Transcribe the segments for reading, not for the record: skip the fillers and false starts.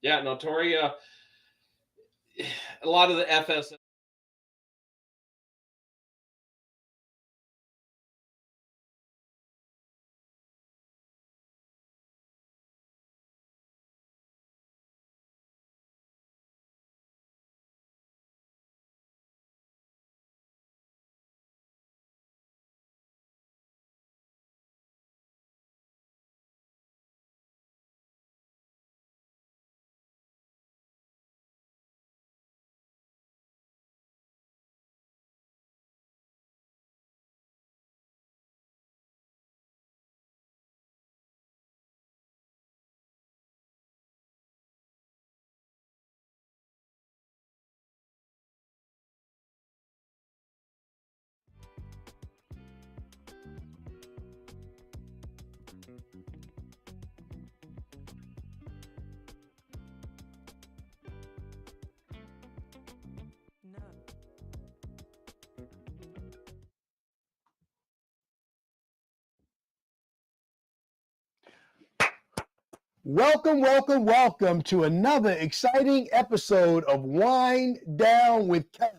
Yeah, no, Tori, a lot of the FS. Welcome, welcome, welcome to another exciting episode of Wind Down with Kev.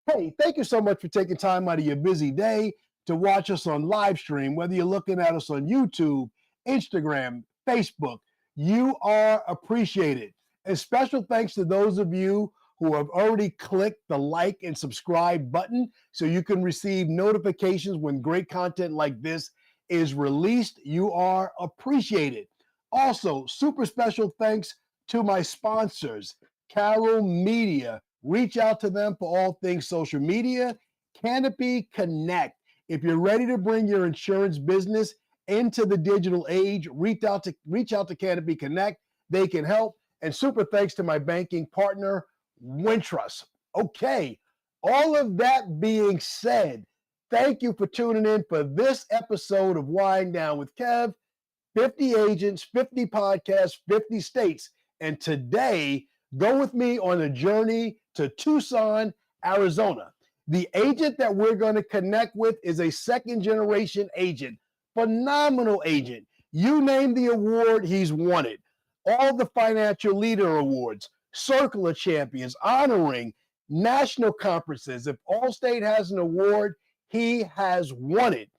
Hey, thank you so much for taking time out of your busy day to watch us on live stream, whether you're looking at us on YouTube, Instagram, Facebook. You are appreciated. And special thanks to those of you who have already clicked the like and subscribe button so you can receive notifications when great content like this is released. You are appreciated. Also, super special thanks to my sponsors, Carol Media. Reach out to them for all things social media. Canopy Connect. If you're ready to bring your insurance business into the digital age, reach out to Canopy Connect. They can help. And super thanks to my banking partner, Wintrust. Okay, all of that being said, thank you for tuning in for this episode of Wind Down with Kev. 50 agents, 50 podcasts, 50 states. And today, go with me on a journey to Tucson, Arizona. The agent that we're going to connect with is a second generation agent, phenomenal agent. You name the award, he's won it. All the financial leader awards, Circle of Champions, honoring national conferences. If Allstate has an award, he has won it.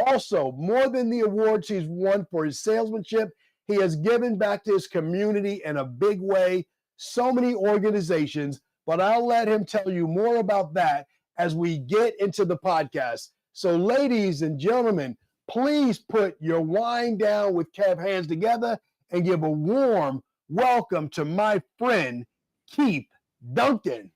Also, more than the awards he's won for his salesmanship, he has given back to his community in a big way, so many organizations, but I'll let him tell you more about that as we get into the podcast. So, ladies and gentlemen, please put your Wind Down with Kev hands together and give a warm welcome to my friend, Keith Duncan.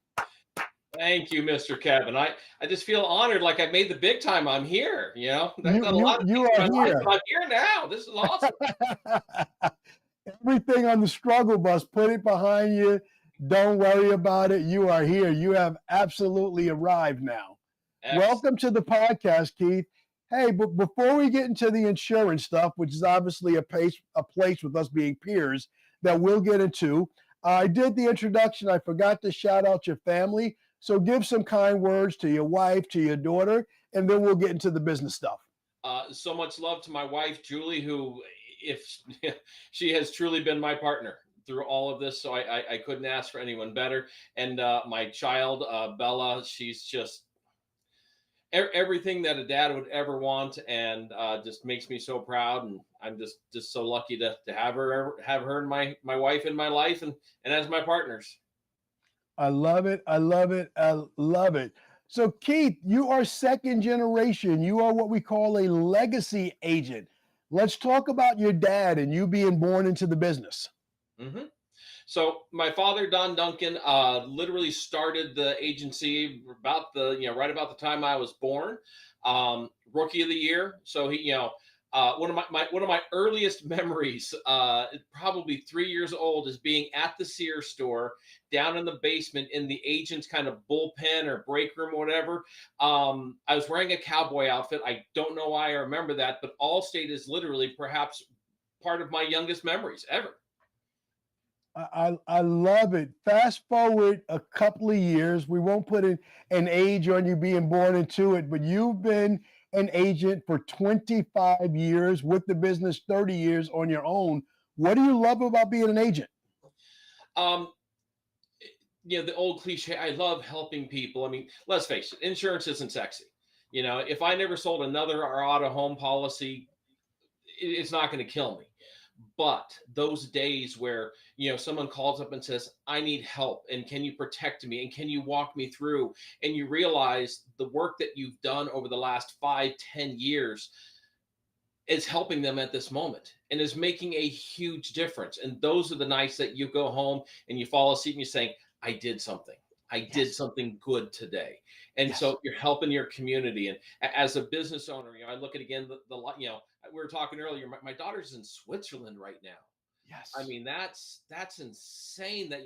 Thank you, Mr. Kevin. I just feel honored, like I made the big time. I'm here. I've You done a you lot of you things in are my life, here. but I'm here now. This is awesome. Everything on the struggle bus, put it behind you. Don't worry about it. You are here. You have absolutely arrived now. Excellent. Welcome to the podcast, Keith. Hey, but before we get into the insurance stuff, which is obviously a place with us being peers that we'll get into, I did the introduction. I forgot to shout out your family. So give some kind words to your wife, to your daughter, and then we'll get into the business stuff. So much love to my wife, Julie, who, if she has truly been my partner through all of this, so I couldn't ask for anyone better. And my child, Bella, she's just everything that a dad would ever want, and just makes me so proud. And I'm just so lucky to have her and my wife in my life, and as my partners. I love it. I love it. I love it. So, Keith, you are second generation. You are what we call a legacy agent. Let's talk about your dad and you being born into the business. Mm-hmm. So my father, Don Duncan, literally started the agency about right about the time I was born. Rookie of the year. So he, one of one of my earliest memories, probably 3 years old, is being at the Sears store down in the basement in the agent's kind of bullpen or break room or whatever. I was wearing a cowboy outfit. I don't know why I remember that, but Allstate is literally perhaps part of my youngest memories ever. I love it. Fast forward a couple of years. We won't put an age on you being born into it, but you've been an agent for 25 years with the business, 30 years on your own. What do you love about being an agent? Um, the old cliche, I love helping people. I mean, let's face it, insurance isn't sexy. If I never sold another auto home policy, it's not going to kill me. But those days where, someone calls up and says, I need help, and can you protect me, and can you walk me through, and you realize the work that you've done over the last 5, 10 years is helping them at this moment and is making a huge difference. And those are the nights that you go home and you fall asleep and you're saying, I did something. I did Yes. something good today. And Yes. so you're helping your community. And as a business owner, I look at again we were talking earlier, my daughter's in Switzerland right now. I Yes. mean, that's insane that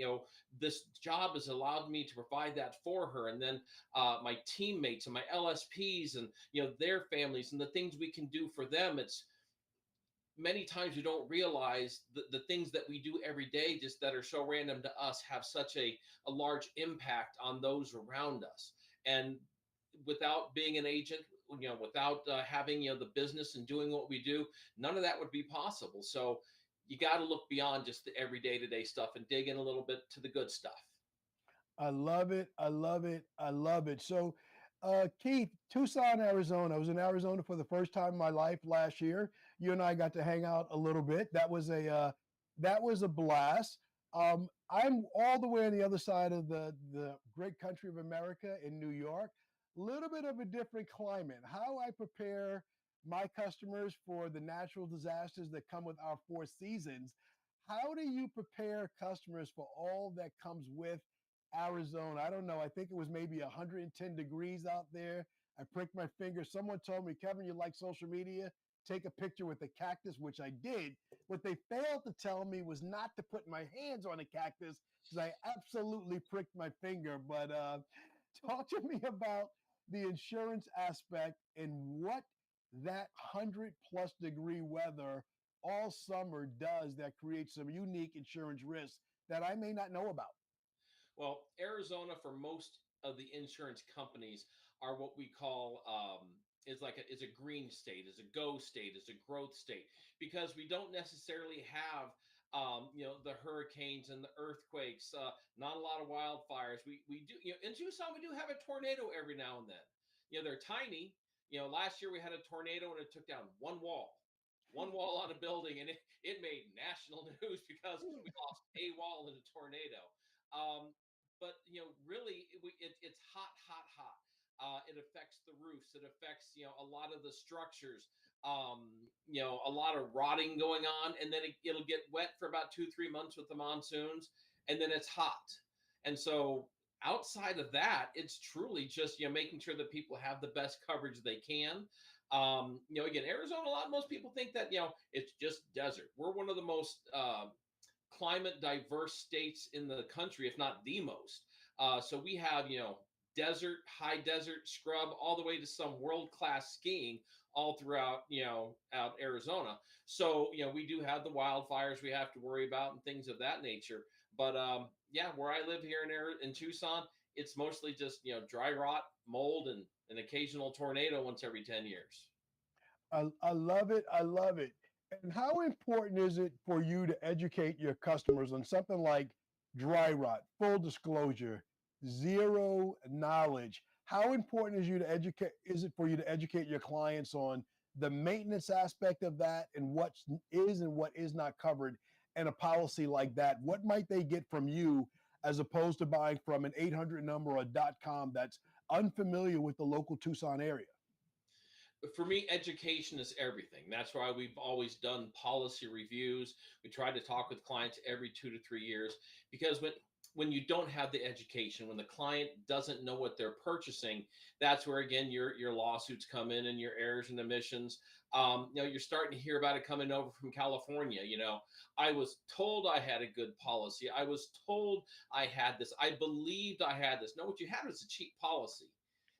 this job has allowed me to provide that for her, and then my teammates and my LSPs and their families and the things we can do for them. It's many times we don't realize the things that we do every day just that are so random to us have such a large impact on those around us. And without being an agent, without having the business and doing what we do, none of that would be possible. So you got to look beyond just the everyday to day stuff and dig in a little bit to the good stuff. I love it. I love it. I love it. So, Keith, Tucson, Arizona. I was in Arizona for the first time in my life last year. You and I got to hang out a little bit. That was a blast. I'm all the way on the other side of the great country of America in New York. Little bit of a different climate. How I prepare my customers for the natural disasters that come with our four seasons. How do you prepare customers for all that comes with Arizona? I don't know. I think it was maybe 110 degrees out there. I pricked my finger. Someone told me, Kevin, you like social media? Take a picture with a cactus, which I did. What they failed to tell me was not to put my hands on a cactus because I absolutely pricked my finger. But talk to me about the insurance aspect and what that 100 plus degree weather all summer does that creates some unique insurance risks that I may not know about. Well, Arizona for most of the insurance companies are what we call is a green state, is a go state, is a growth state, because we don't necessarily have the hurricanes and the earthquakes, not a lot of wildfires. We do in Tucson we do have a tornado every now and then. They're tiny. Last year we had a tornado and it took down one wall on a building, and it made national news because we lost a wall in a tornado. Um, but really, it's hot, hot, hot. It affects the roofs. It affects a lot of the structures. A lot of rotting going on, and then it'll get wet for about 2, 3 months with the monsoons, and then it's hot. And so outside of that, it's truly just making sure that people have the best coverage they can. Again, Arizona, most people think that it's just desert. We're one of the most climate diverse states in the country, if not the most. So we have, desert, high desert, scrub, all the way to some world class skiing all throughout, out Arizona. So, we do have the wildfires we have to worry about and things of that nature. But yeah, where I live here in Tucson, it's mostly just, dry rot, mold, and an occasional tornado once every 10 years. I love it. I love it. And how important is it for you to educate your customers on something like dry rot, full disclosure, zero knowledge? How important is it for you to educate your clients on the maintenance aspect of that and what is and what is not covered in a policy like that? What might they get from you as opposed to buying from an 800 number or a .com that's unfamiliar with the local Tucson area? For me, education is everything. That's why we've always done policy reviews. We try to talk with clients every 2 to 3 years, because when you don't have the education, when the client doesn't know what they're purchasing, that's where again your lawsuits come in and your errors and omissions. You're starting to hear about it coming over from California. I was told I had a good policy. I was told I had this. I believed I had this. No, what you had was a cheap policy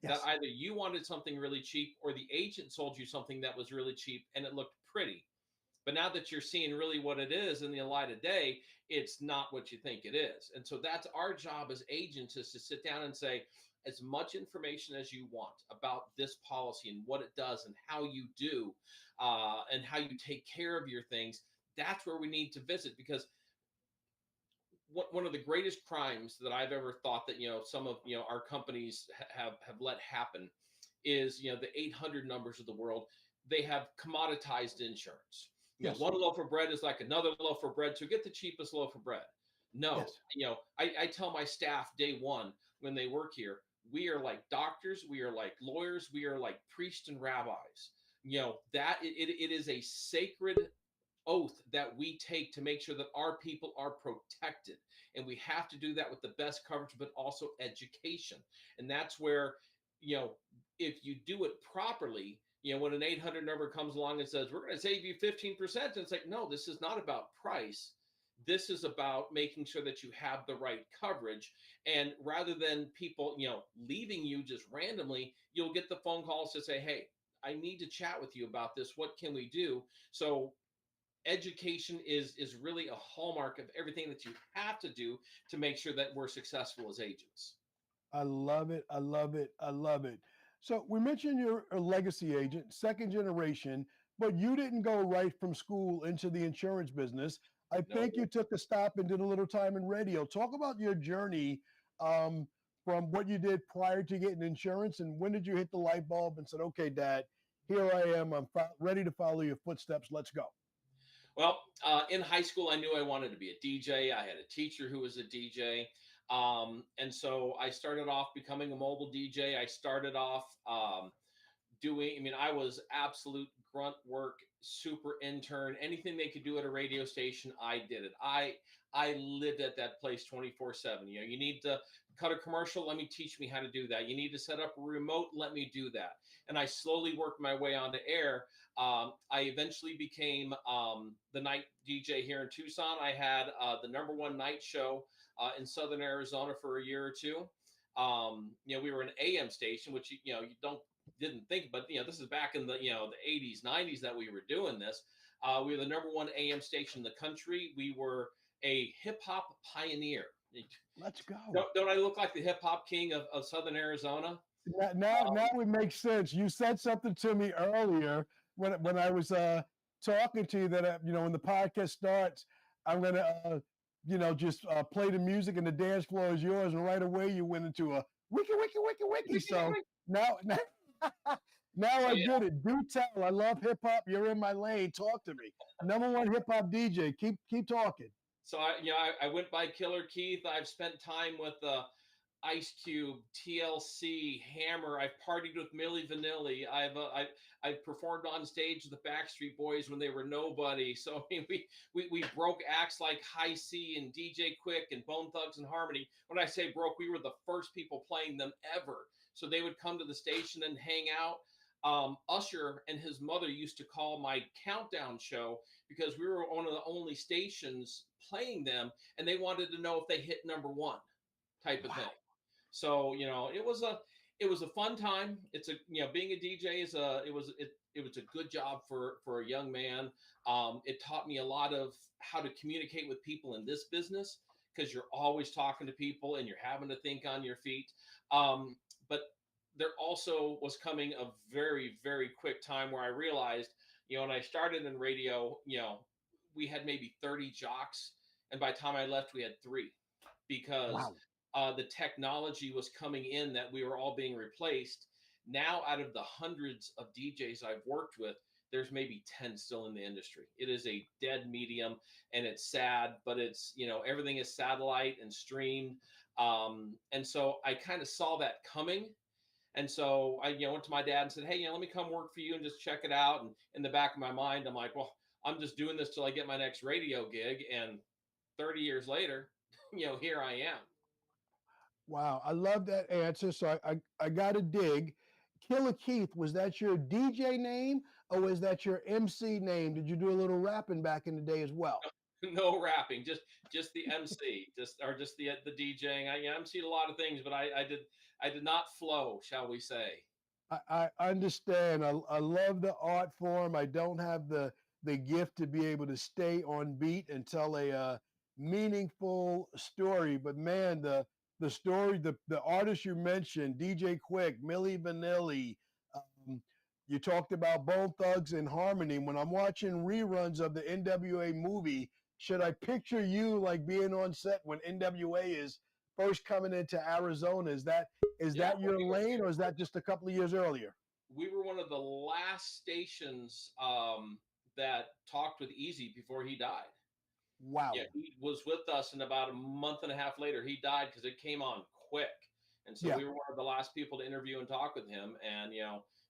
that Yes. either you wanted something really cheap or the agent sold you something that was really cheap and it looked pretty. But now that you're seeing really what it is in the light of day, it's not what you think it is. And so that's our job as agents, is to sit down and say, as much information as you want about this policy and what it does and how you do, and how you take care of your things. That's where we need to visit, because one of the greatest crimes that I've ever thought that some of our companies have let happen is the 800 numbers of the world. They have commoditized insurance. Yes. One loaf of bread is like another loaf of bread, so get the cheapest loaf of bread. No, Yes. I tell my staff day one when they work here, we are like doctors, we are like lawyers, we are like priests and rabbis. That it is a sacred oath that we take to make sure that our people are protected. And we have to do that with the best coverage, but also education. And that's where, if you do it properly, when an 800 number comes along and says, we're going to save you 15%, and it's like, no, this is not about price. This is about making sure that you have the right coverage. And rather than people, leaving you just randomly, you'll get the phone calls to say, hey, I need to chat with you about this. What can we do? So education is really a hallmark of everything that you have to do to make sure that we're successful as agents. I love it. I love it. I love it. So we mentioned you're a legacy agent, second generation, but you didn't go right from school into the insurance business. I No. think you took a stop and did a little time in radio. Talk about your journey um, from what you did prior to getting insurance, and when did you hit the light bulb and said, "Okay, Dad, here I am. I'm ready to follow your footsteps. Let's go." Well, in high school, I knew I wanted to be a DJ. I had a teacher who was a DJ. And so I started off becoming a mobile DJ. I started off I was absolute grunt work, super intern, anything they could do at a radio station, I did it. I lived at that place 24/7. You need to cut a commercial, let me teach me how to do that. You need to set up a remote, let me do that. And I slowly worked my way onto air. I eventually became the night DJ here in Tucson. I had the number one night show in Southern Arizona for a year or two. We were an AM station, which you didn't think, but this is back in the the 80s, 90s that we were doing this. We were the number one AM station in the country. We were a hip hop pioneer. Let's go. Don't I look like the hip hop king of Southern Arizona? Now it makes sense. You said something to me earlier when I was talking to you that when the podcast starts, I'm gonna just play the music and the dance floor is yours, and right away you went into a wiki wiki wiki wiki. So now now Oh I yeah. get it. Do tell. I love hip hop. You're in my lane. Talk to me. Number one hip hop DJ. Keep talking. So I went by Killer Keith. I've spent time with Ice Cube, TLC, Hammer. I've partied with Milli Vanilli. I've performed on stage with the Backstreet Boys when they were nobody. So we broke acts like High C and DJ Quick and Bone Thugs and Harmony. When I say broke, we were the first people playing them ever. So they would come to the station and hang out. Usher and his mother used to call my countdown show because we were one of the only stations playing them, and they wanted to know if they hit number one type of thing. So it was a fun time. It's being a DJ it was a good job for a young man. It taught me a lot of how to communicate with people in this business because you're always talking to people and you're having to think on your feet. But there also was coming a very, very quick time where I realized, when I started in radio, we had maybe 30 jocks. And by the time I left, we had 3 because the technology was coming in that we were all being replaced. Now, out of the hundreds of DJs I've worked with, there's maybe 10 still in the industry. It is a dead medium and it's sad, but it's, everything is satellite and streamed. And so I kind of saw that coming. And so I went to my dad and said, hey, let me come work for you and just check it out. And in the back of my mind, I'm like, well, I'm just doing this till I get my next radio gig. And 30 years later, here I am. Wow, I love that answer. So I got to dig. Killer Keith, was that your DJ name or was that your MC name? Did you do a little rapping back in the day as well? No rapping, just the MC, just the DJing. I emceed a lot of things, but I did not flow, shall we say? I understand. I love the art form. I don't have the gift to be able to stay on beat and tell a meaningful story. But man, the story, the artists you mentioned, DJ Quick, Milli Vanilli. You talked about Bone Thugs and Harmony. When I'm watching reruns of the NWA movie, Should I picture you like being on set when NWA is first coming into Arizona? Is Yeah, that well, your lane, or is that just a couple of years earlier? we were one of the last stations that talked with Easy before he died. Yeah, Wow. he was with us, and about a month and a half later, he died because it came on quick. And so Yeah. we were one of the last people to interview and talk with him. And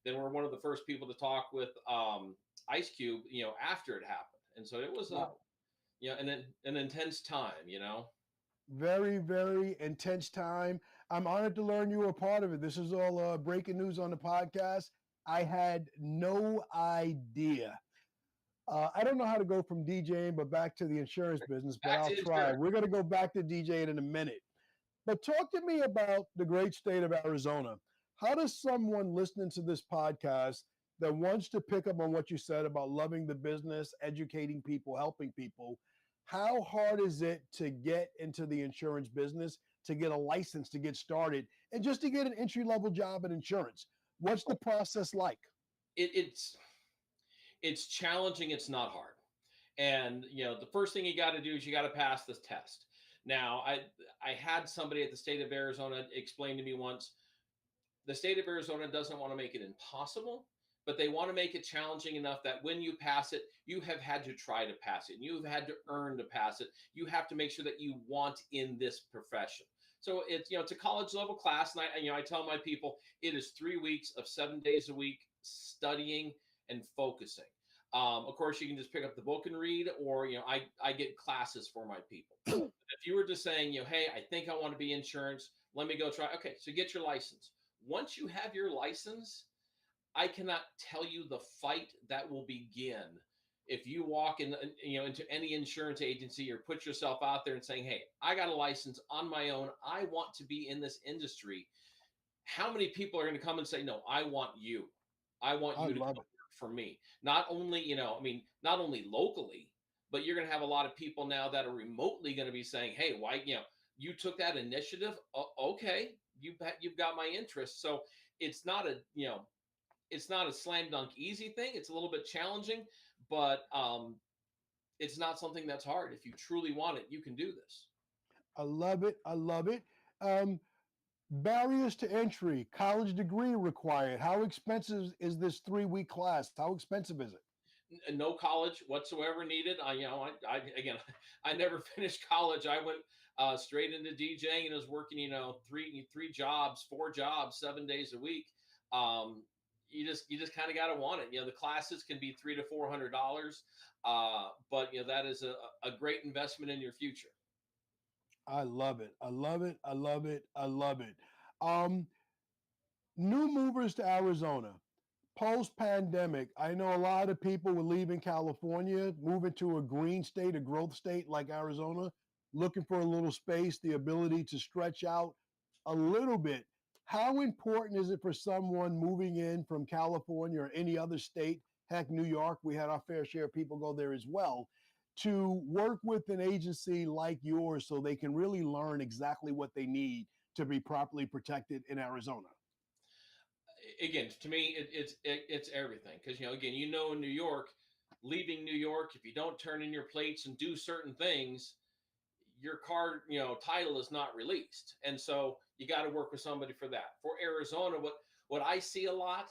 then we're one of the first people to talk with Ice Cube, after it happened. And so it was Wow. an intense time. Very, very intense time. I'm honored to learn you were a part of it. This is all breaking news on the podcast. I had no idea. I don't know how to go from DJing, but back to the insurance business, but Back I'll to try. insurance. We're going to go back to DJing in a minute. But talk to me about the great state of Arizona. How does someone listening to this podcast that wants to pick up on what you said about loving the business, educating people, helping people, how hard is it to get into the insurance business, to get a license, to get started, and just to get an entry-level job in insurance? What's the process like? It's challenging. It's not hard. And the first thing you got to do is you got to pass this test. Now, I had somebody at the state of Arizona explain to me once, the state of Arizona doesn't want to make it impossible, but they want to make it challenging enough that when you pass it, you have had to try to pass it, and you've had to earn to pass it. You have to make sure that you want in this profession. So it's a college level class, and I tell my people it is 3 weeks of 7 days a week studying and focusing. Of course, you can just pick up the book and read, or I get classes for my people. If you were just saying, hey, I think I want to be insurance, let me go try. Okay, so get your license. Once you have your license, I cannot tell you the fight that will begin if you walk in, into any insurance agency or put yourself out there and saying, "Hey, I got a license on my own. I want to be in this industry." How many people are going to come and say, "No, I want you. I want I you to love come it. work for me." Not only, not only locally, but you're going to have a lot of people now that are remotely going to be saying, "Hey, why, you took that initiative? Okay, you've got my interest." So it's not a slam dunk easy thing. It's a little bit challenging, but it's not something that's hard. If you truly want it, you can do this. I love it. I love it. Um, Barriers to entry, college degree required. How expensive is this 3 week class? How expensive is it? No college whatsoever needed. I again, I never finished college. I went straight into DJing and was working, three jobs, 4 jobs, 7 days a week. You just kind of got to want it. The classes can be $300 to $400, but that is a great investment in your future. I love it. I love it. I love it. I love it. Um, New movers to Arizona. Post pandemic, I know a lot of people were leaving California, moving to a green state, a growth state like Arizona, looking for a little space, the ability to stretch out a little bit. How important is it for someone moving in from California or any other state? Heck, New York, we had our fair share of people go there as well, to work with an agency like yours so they can really learn exactly what they need to be properly protected in Arizona? Again, to me, it's everything, because again, in New York, leaving New York, if you don't turn in your plates and do certain things, your car title is not released, and so you got to work with somebody for that. For Arizona, what I see a lot,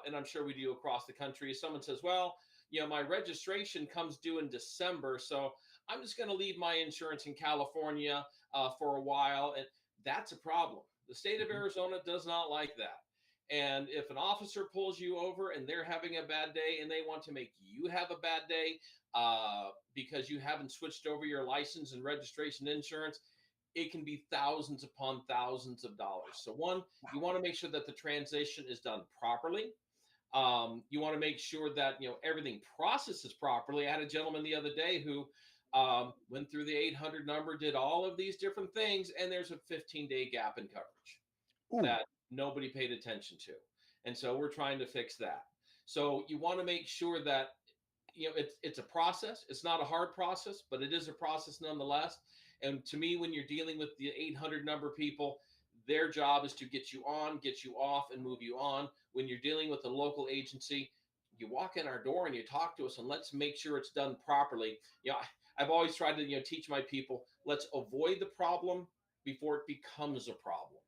and I'm sure we do across the country, is someone says, well, my registration comes due in December, so I'm just going to leave my insurance in California for a while, and that's a problem. The state of Arizona does not like that. And if an officer pulls you over and they're having a bad day and they want to make you have a bad day because you haven't switched over your license and registration insurance, it can be thousands upon thousands of dollars. So one, you want to make sure that the transition is done properly. You want to make sure that everything processes properly. I had a gentleman the other day who went through the 800 number, did all of these different things, and there's a 15-day gap in coverage Ooh, that nobody paid attention to. And so we're trying to fix that. So you want to make sure that it's a process. It's not a hard process, but it is a process nonetheless. And to me, when you're dealing with the 800 number people, their job is to get you on, get you off, and move you on. When you're dealing with a local agency, you walk in our door and you talk to us, and let's make sure it's done properly. I've always tried to teach my people, let's avoid the problem before it becomes a problem.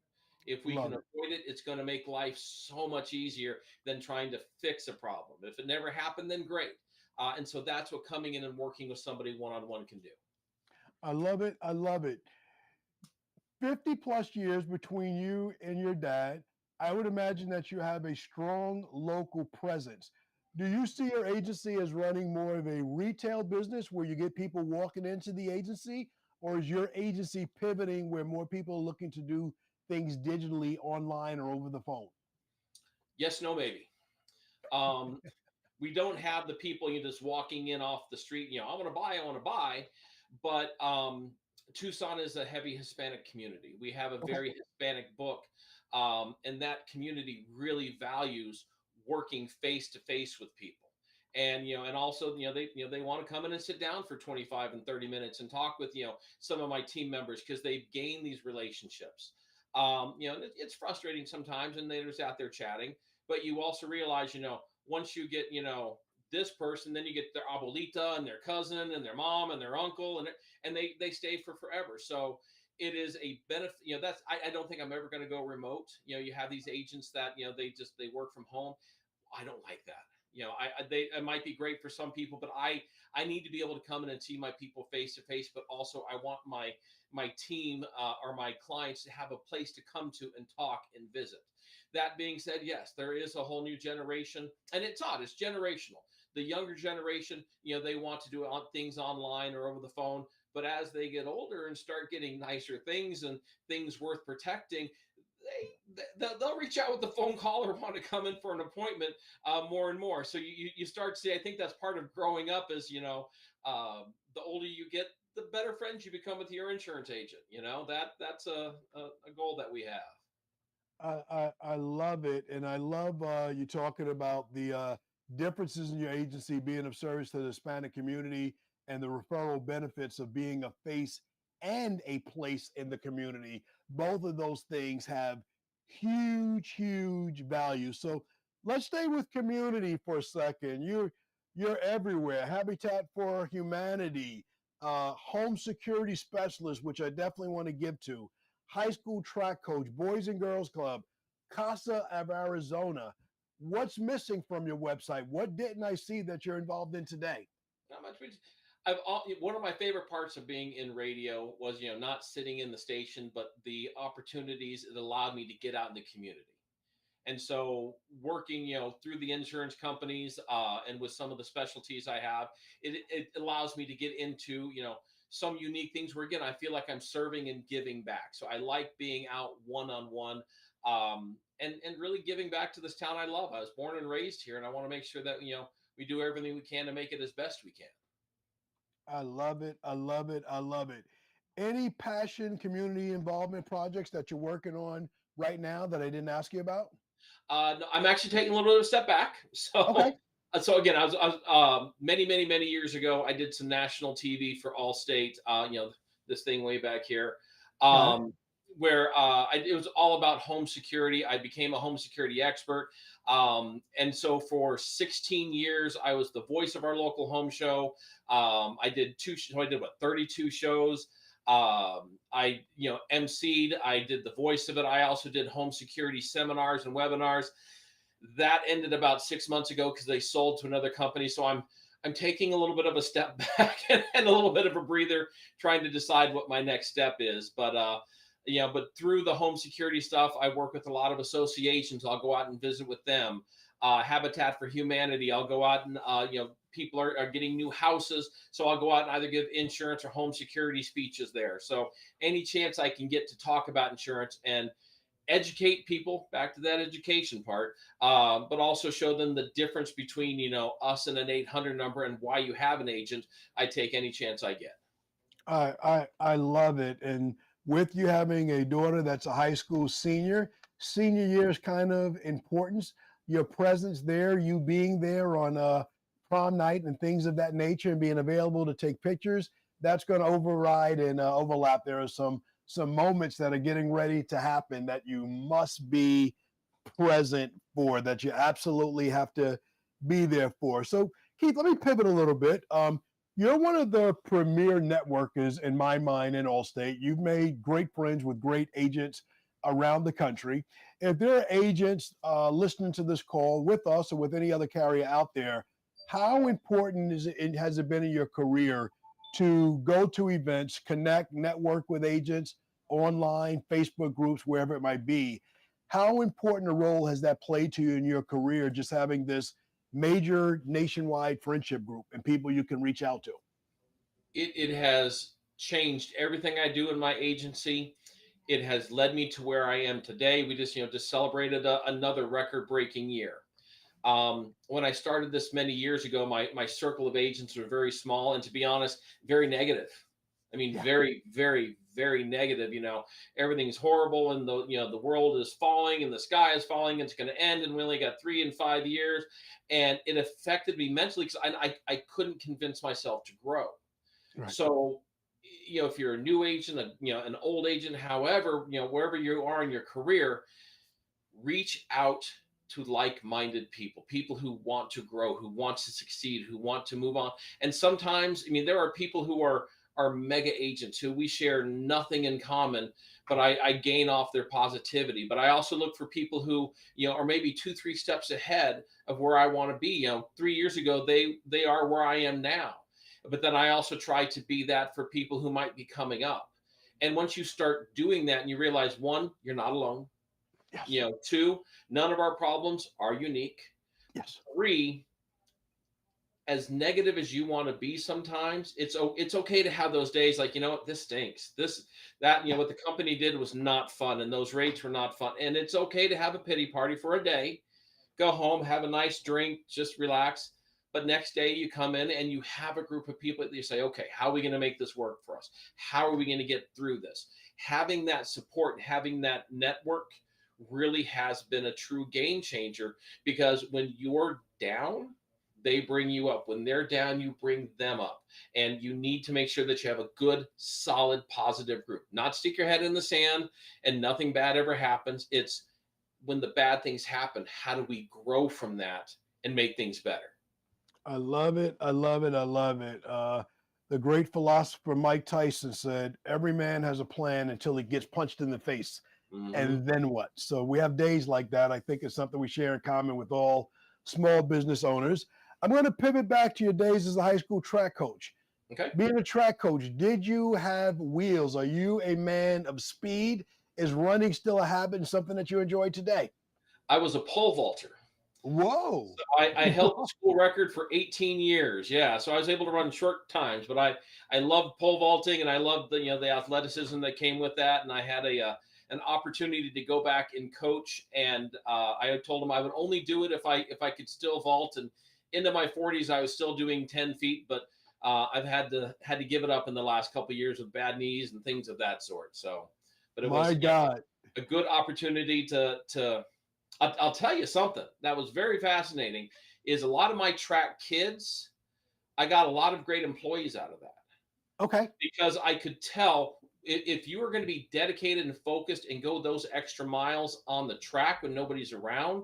If we can Love it. avoid it, it's going to make life so much easier than trying to fix a problem. If it never happened, then great. And so that's what coming in and working with somebody one on one can do. I love it. I love it. 50 plus years between you and your dad. I would imagine that you have a strong local presence. Do you see your agency as running more of a retail business where you get people walking into the agency, or is your agency pivoting where more people are looking to do things digitally, online, or over the phone? Yes, no, maybe. Um, we don't have the people you just walking in off the street. I want to buy, I want to buy. But Tucson is a heavy Hispanic community. We have a Okay. very Hispanic book, and that community really values working face to face with people. And and also they want to come in and sit down for 25 and 30 minutes and talk with some of my team members because they've gained these relationships. It's frustrating sometimes, and they're just out there chatting. But you also realize, once you get this person, then you get their abuelita and their cousin and their mom and their uncle, and they stay for forever. So it is a benefit. That's I don't think I'm ever going to go remote. You have these agents that they work from home. I don't like that. It might be great for some people, but I need to be able to come in and see my people face to face. But also, I want my team or my clients to have a place to come to and talk and visit. That being said, yes, there is a whole new generation, and it's odd. It's generational. The younger generation, they want to do things online or over the phone. But as they get older and start getting nicer things and things worth protecting, they'll reach out with a phone call or want to come in for an appointment more and more. So you start to see. I think that's part of growing up. Is the older you get, the better friends you become with your insurance agent. That's a goal that we have. I love it, and I love you talking about the differences in your agency being of service to the Hispanic community and the referral benefits of being a face and a place in the community. Both of those things have huge, huge value. So let's stay with community for a second. You're everywhere. Habitat for Humanity, home security specialist, which I definitely want to give to, high school track coach, Boys and Girls Club, Casa of Arizona. What's missing from your website? What didn't I see that you're involved in today? Not much. One of my favorite parts of being in radio was not sitting in the station, but the opportunities it allowed me to get out in the community. And so working, through the insurance companies and with some of the specialties I have, it allows me to get into, some unique things where again, I feel like I'm serving and giving back. So I like being out one-on-one and really giving back to this town I love. I was born and raised here, and I want to make sure that, we do everything we can to make it as best we can. I love it. I love it. I love it. Any passion community involvement projects that you're working on right now that I didn't ask you about? No, I'm actually taking a little bit of a step back. Okay. So again, I was many, many, many years ago. I did some national TV for Allstate. This thing way back here, Got it. um, where it was all about home security. I became a home security expert, and so for 16 years, I was the voice of our local home show. I did I did what 32 shows. I emceed. I did the voice of it. I also did home security seminars and webinars. That ended about 6 months ago because they sold to another company. So I'm taking a little bit of a step back and a little bit of a breather, trying to decide what my next step is. But through the home security stuff, I work with a lot of associations. I'll go out and visit with them. Habitat for Humanity. I'll go out and people are getting new houses, so I'll go out and either give insurance or home security speeches there. So any chance I can get to talk about insurance and educate people, back to that education part, but also show them the difference between us and an 800 number and why you have an agent. I take any chance I get. I love it. And with you having a daughter that's a high school senior year is kind of importance. Your presence there, you being there on prom night and things of that nature, and being available to take pictures, that's going to override and overlap. There are some moments that are getting ready to happen that you must be present for, that you absolutely have to be there for. So, Keith, let me pivot a little bit. You're one of the premier networkers in my mind in Allstate. You've made great friends with great agents around the country. If there are agents listening to this call with us or with any other carrier out there, how important has it been in your career to go to events, connect, network with agents online, Facebook groups, wherever it might be? How important a role has that played to you in your career, just having this major nationwide friendship group and people you can reach out to? It has changed everything I do in my agency. It has led me to where I am today. We just celebrated another record breaking year. When I started this many years ago, my circle of agents were very small, and to be honest, very negative. I mean, Yeah. very, very, very negative. Everything's horrible, and the world is falling, and the sky is falling, and it's going to end, and we only got 3 and 5 years, and it affected me mentally because I couldn't convince myself to grow. Right. So, if you're a new agent, an old agent, however, wherever you are in your career, reach out to like-minded people who want to grow, who want to succeed, who want to move on. And sometimes, I mean, there are people who are mega agents who we share nothing in common, but I gain off their positivity. But I also look for people who, are maybe 2, 3 steps ahead of where I want to be. 3 years ago, they are where I am now. But then I also try to be that for people who might be coming up. And once you start doing that and you realize, one, you're not alone. Yes. Two, none of our problems are unique. Yes. Three, as negative as you want to be sometimes, it's okay to have those days like, what, this stinks. That, Yeah. what the company did was not fun and those rates were not fun. And it's okay to have a pity party for a day, go home, have a nice drink, just relax. But next day you come in and you have a group of people that you say, okay, how are we going to make this work for us? How are we going to get through this? Having that support, having that network really has been a true game changer because when you're down, they bring you up. When they're down, you bring them up. And you need to make sure that you have a good, solid, positive group. Not stick your head in the sand and nothing bad ever happens. It's when the bad things happen, how do we grow from that and make things better? I love it. I love it. I love it. The great philosopher Mike Tyson said, "Every man has a plan until he gets punched in the face. Hmm. And then what?" So we have days like that. I think it's something we share in common with all small business owners. I'm going to pivot back to your days as a high school track coach. Okay. Being a track coach, did you have wheels? Are you a man of speed? Is running still a habit and something that you enjoy today? I was a pole vaulter. Whoa. So I held the school record for 18 years. Yeah, so I was able to run short times, but I loved pole vaulting and I loved the athleticism that came with that. And I had an opportunity to go back and coach. And I told them I would only do it if I could still vault. And into my 40s, I was still doing 10 feet, but I've had to give it up in the last couple of years with bad knees and things of that sort. So, but it My was God. a good opportunity to I'll tell you something that was very fascinating is a lot of my track kids, I got a lot of great employees out of that Okay. because I could tell if you were going to be dedicated and focused and go those extra miles on the track when nobody's around,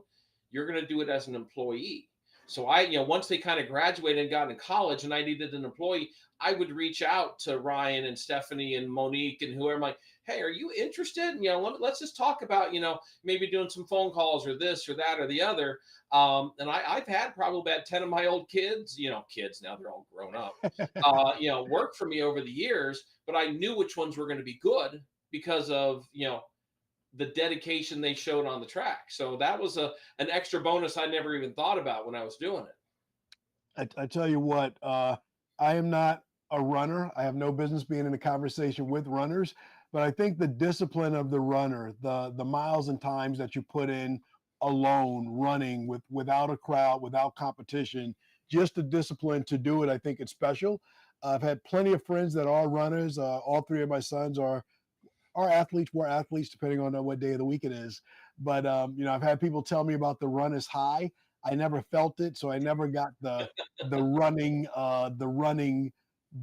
you're going to do it as an employee. So once they kind of graduated and got in college and I needed an employee, I would reach out to Ryan and Stephanie and Monique and whoever. I'm like, hey, are you interested? Let's just talk about, maybe doing some phone calls or this or that or the other. And I've had probably about 10 of my old kids, kids now, they're all grown up, work for me over the years, but I knew which ones were going to be good because of, the dedication they showed on the track. So that was an extra bonus I never even thought about when I was doing it. I tell you what, I am not a runner. I have no business being in a conversation with runners, but I think the discipline of the runner, the miles and times that you put in alone, running without a crowd, without competition, just the discipline to do it. I think it's special. I've had plenty of friends that are runners. All three of my sons are athletes, were athletes, depending on what day of the week it is. But I've had people tell me about the run is high. I never felt it, so I never got the running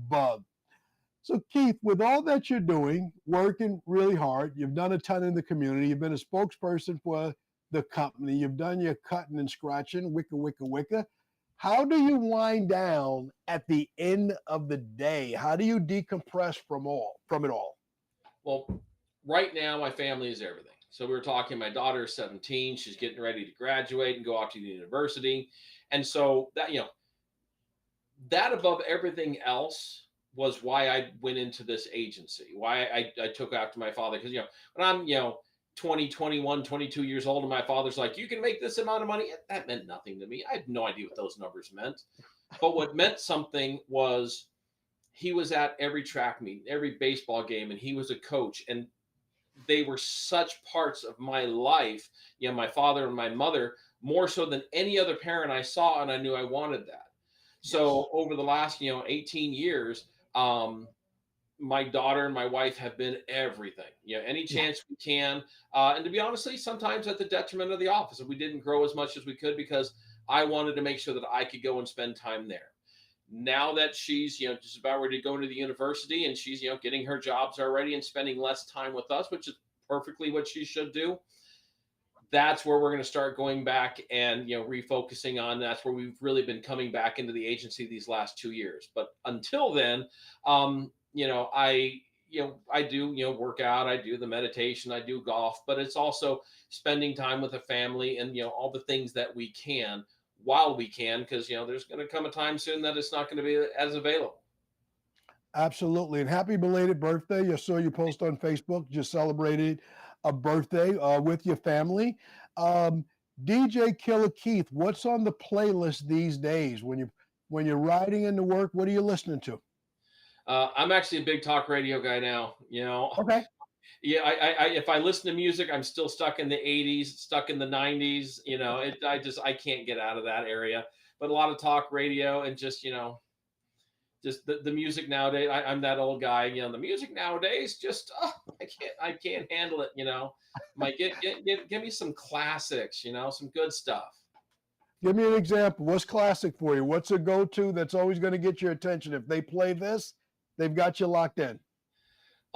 bug. So Keith, with all that you're doing, working really hard, you've done a ton in the community. You've been a spokesperson for the company. You've done your cutting and scratching, wicka wicka wicka. How do you wind down at the end of the day? How do you decompress from it all? Well, right now, my family is everything. So we were talking, my daughter is 17. She's getting ready to graduate and go off to the university. And so that, that above everything else was why I went into this agency, why I took after my father. Because, when I'm, 20, 21, 22 years old, and my father's like, you can make this amount of money. That meant nothing to me. I had no idea what those numbers meant. But what meant something was he was at every track meet, every baseball game, and he was a coach. And they were such parts of my life, my father and my mother, more so than any other parent I saw, and I knew I wanted that. Yes. So over the last, 18 years, my daughter and my wife have been everything. Any Yeah. chance we can, and to be honestly, sometimes at the detriment of the office, and we didn't grow as much as we could because I wanted to make sure that I could go and spend time there. Now that she's just about ready to go into the university, and she's getting her jobs already and spending less time with us, which is perfectly what she should do. That's where we're going to start going back and refocusing on. That's where we've really been coming back into the agency these last 2 years. But until then, I do work out, I do the meditation, I do golf, but it's also spending time with the family and all the things that we can while we can, because there's going to come a time soon that it's not going to be as available. Absolutely. And happy belated birthday. I saw you post on Facebook, just celebrated a birthday with your family. Um, DJ Killer Keith, what's on the playlist these days when you're riding into work? What are you listening to? I'm actually a big talk radio guy now. Okay. Yeah, if I listen to music, I'm still stuck in the 80s, stuck in the 90s. I can't get out of that area. But a lot of talk radio and just the music nowadays. I'm that old guy. The music nowadays just I can't handle it. Like give me some classics. Some good stuff. Give me an example. What's classic for you? What's a go-to that's always going to get your attention? If they play this, they've got you locked in.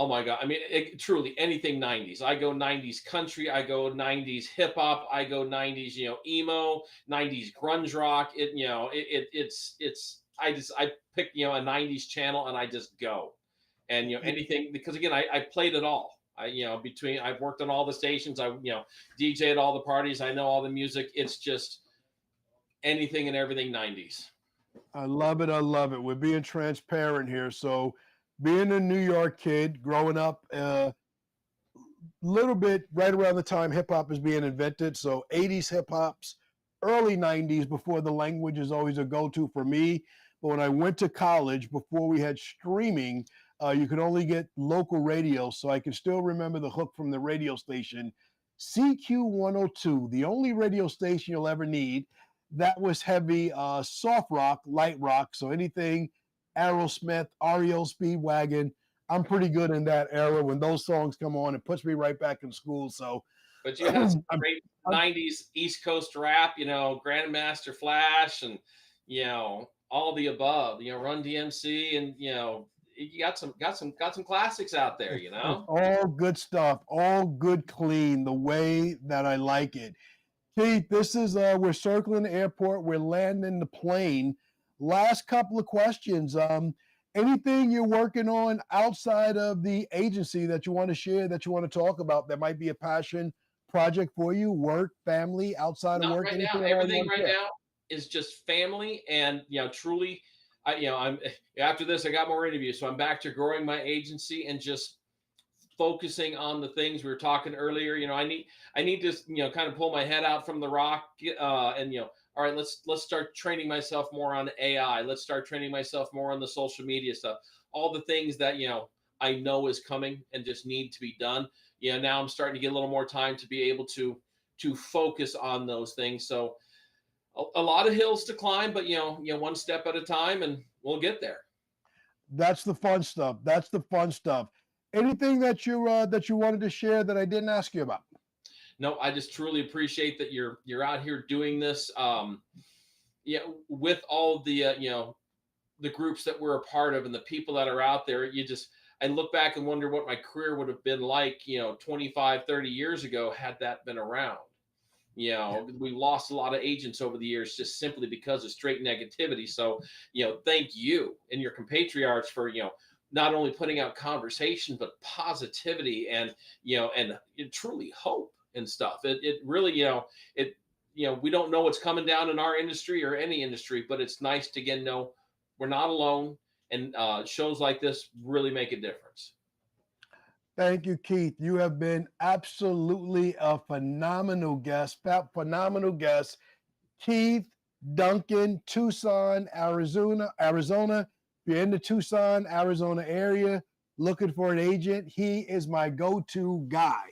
Oh my God. I mean, truly anything 90s. I go 90s country. I go 90s hip hop. I go 90s, emo, 90s grunge rock. I pick, a 90s channel and I just go. And, anything, because again, I played it all. I've worked on all the stations. DJ'd all the parties. I know all the music. It's just anything and everything 90s. I love it. I love it. We're being transparent here. So, being a New York kid, growing up little bit right around the time hip hop is being invented. So 80s hip hops, early 90s before the language is always a go to for me. But when I went to college, before we had streaming, you could only get local radio. So I can still remember the hook from the radio station, CQ 102, the only radio station you'll ever need. That was heavy soft rock, light rock. So anything Aerosmith, REO Speedwagon, I'm pretty good in that era. When those songs come on, it puts me right back in school. So But you had some I'm, great I'm 90s East Coast rap, Grandmaster Flash and, all the above, Run DMC and, you got some classics out there, it's all good stuff, all good, clean, the way that I like it. Keith, this is we're circling the airport, we're landing the plane. Last couple of questions. Anything you're working on outside of the agency that you want to share, that you want to talk about, that might be a passion project for you, work, family, outside of Not work, right now. anything at all you Everything want to right share? now is just family and, truly, I'm after this, I got more interviews. So I'm back to growing my agency and just focusing on the things we were talking earlier. I need to, kind of pull my head out from the rock, and all right, let's start training myself more on AI. Let's start training myself more on the social media stuff. All the things that I know is coming and just need to be done. Now I'm starting to get a little more time to be able to focus on those things. So a lot of hills to climb, but one step at a time, and we'll get there. That's the fun stuff. That's the fun stuff. Anything that you wanted to share that I didn't ask you about? No, I just truly appreciate that you're out here doing this. With all the the groups that we're a part of and the people that are out there, I look back and wonder what my career would have been like, 25, 30 years ago had that been around. We lost a lot of agents over the years just simply because of straight negativity. So, thank you and your compatriots for, not only putting out conversation, but positivity and, truly hope and stuff. It really, it, we don't know what's coming down in our industry or any industry, but it's nice to again know we're not alone. And shows like this really make a difference. Thank you, Keith. You have been absolutely a phenomenal guest. Phenomenal guest. Keith Duncan, Tucson, Arizona. If you're in the Tucson, Arizona area looking for an agent, he is my go-to guy.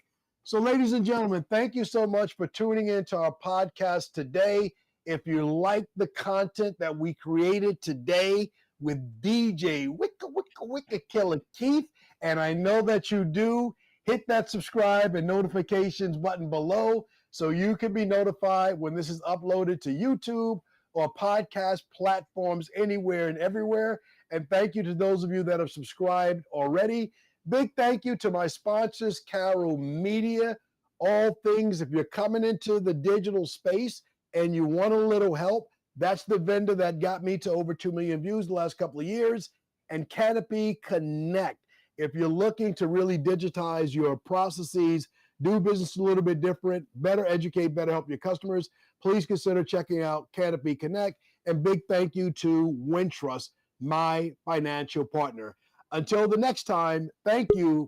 So, ladies and gentlemen, thank you so much for tuning into our podcast today. If you like the content that we created today with DJ Wicca Killer Keith, and I know that you do, hit that subscribe and notifications button below so you can be notified when this is uploaded to YouTube or podcast platforms anywhere and everywhere. And thank you to those of you that have subscribed already. Big thank you to my sponsors, Carol Media. All things, if you're coming into the digital space and you want a little help, that's the vendor that got me to over 2 million views the last couple of years. And Canopy Connect. If you're looking to really digitize your processes, do business a little bit different, better educate, better help your customers, please consider checking out Canopy Connect. And big thank you to Wintrust, my financial partner. Until the next time, thank you